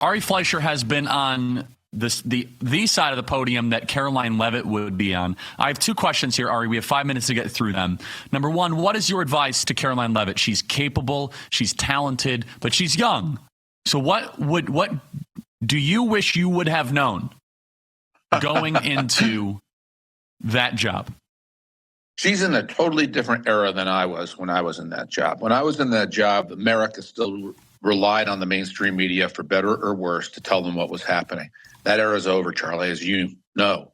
Ari Fleischer has been on the side of the podium that Caroline Leavitt would be on. I have two questions here, Ari. We have 5 minutes to get through them. Number one, what is your advice to Caroline Leavitt? She's capable, she's talented, but she's young. So what do you wish you would have known going into that job? She's in a totally different era than I was when I was in that job. When I was in that job, America still relied on the mainstream media, for better or worse, to tell them what was happening. That era is over, Charlie, as you know.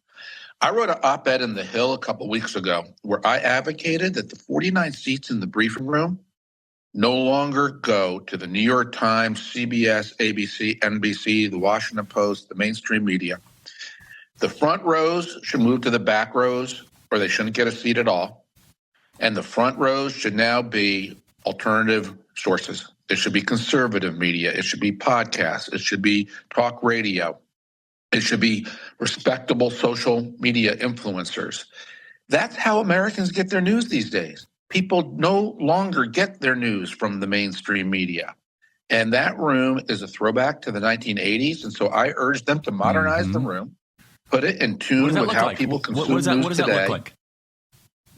I wrote an op-ed in The Hill a couple weeks ago where I advocated that the 49 seats in the briefing room no longer go to the New York Times, CBS, ABC, NBC, the Washington Post, the mainstream media. The front rows should move to the back rows, or they shouldn't get a seat at all. And the front rows should now be alternative sources. It should be conservative media. It should be podcasts. It should be talk radio. It should be respectable social media influencers. That's how Americans get their news these days. People no longer get their news from the mainstream media. And that room is a throwback to the 1980s. And so I urge them to modernize the room, put it in tune with how people consume news today. What does that look like?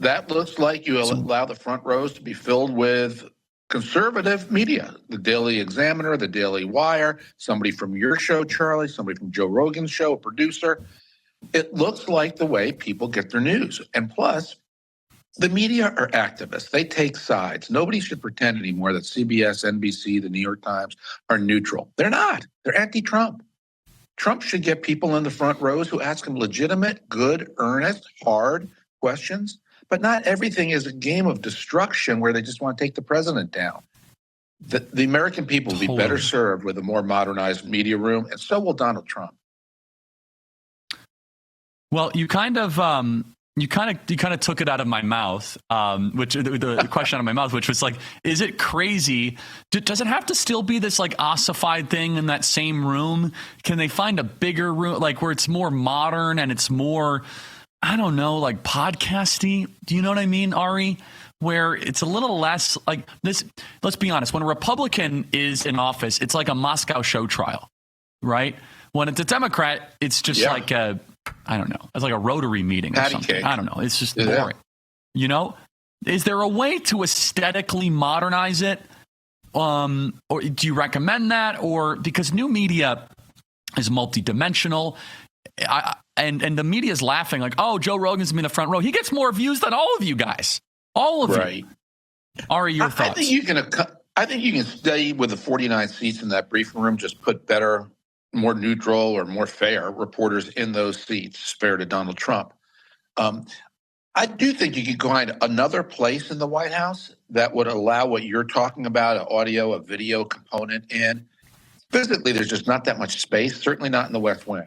That looks like you allow the front rows to be filled with conservative media, the Daily Examiner, the Daily Wire, somebody from your show, Charlie, somebody from Joe Rogan's show, a producer. It looks like the way people get their news. And plus, the media are activists. They take sides. Nobody should pretend anymore that CBS, NBC, the New York Times are neutral. They're not. They're anti-Trump. Trump should get people in the front rows who ask him legitimate, good, earnest, hard questions. But not everything is a game of destruction where they just want to take the president down. The American people will be better served with a more modernized media room, and so will Donald Trump. Well, you kind of took it out of my mouth, which the question out of my mouth, which was like, is it crazy? Does it have to still be this like ossified thing in that same room? Can they find a bigger room, like where it's more modern and it's more, I don't know, like podcasty? Do you know what I mean, Ari? Where it's a little less like this. Let's be honest. When a Republican is in office, it's like a Moscow show trial, right? When it's a Democrat, it's just like a, I don't know. It's like a Rotary meeting or something. Cake. I don't know. It's just boring. You know? Is there a way to aesthetically modernize it? Or do you recommend that? Or because new media is multidimensional, and the media is laughing like, oh, Joe Rogan's in the front row. He gets more views than all of you guys. All of you. Ari, your thoughts? I think you can stay with the 49 seats in that briefing room, just put better, more neutral or more fair reporters in those seats, fair to Donald Trump. I do think you could find another place in the White House that would allow what you're talking about, an audio, a video component in. Physically, there's just not that much space, certainly not in the West Wing.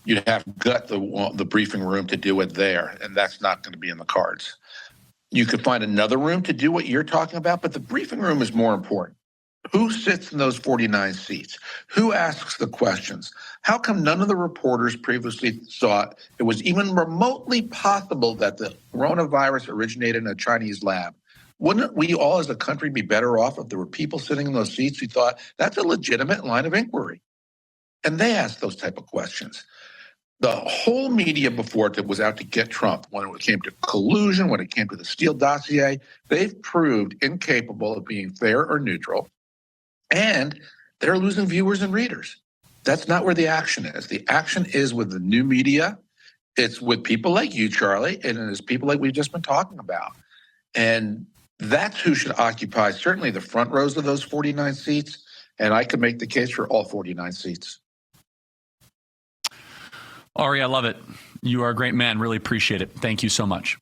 You'd have to gut the briefing room to do it there, and that's not going to be in the cards. You could find another room to do what you're talking about, but the briefing room is more important. Who sits in those 49 seats? Who asks the questions? How come none of the reporters previously thought it was even remotely possible that the coronavirus originated in a Chinese lab? Wouldn't we all as a country be better off if there were people sitting in those seats who thought that's a legitimate line of inquiry? And they asked those type of questions. The whole media before it was out to get Trump. When it came to collusion, when it came to the Steele dossier, they've proved incapable of being fair or neutral. And they're losing viewers and readers. That's not where the action is. The action is with the new media. It's with people like you, Charlie, and it's people like we've just been talking about. And that's who should occupy certainly the front rows of those 49 seats. And I could make the case for all 49 seats. Ari, I love it. You are a great man. Really appreciate it. Thank you so much.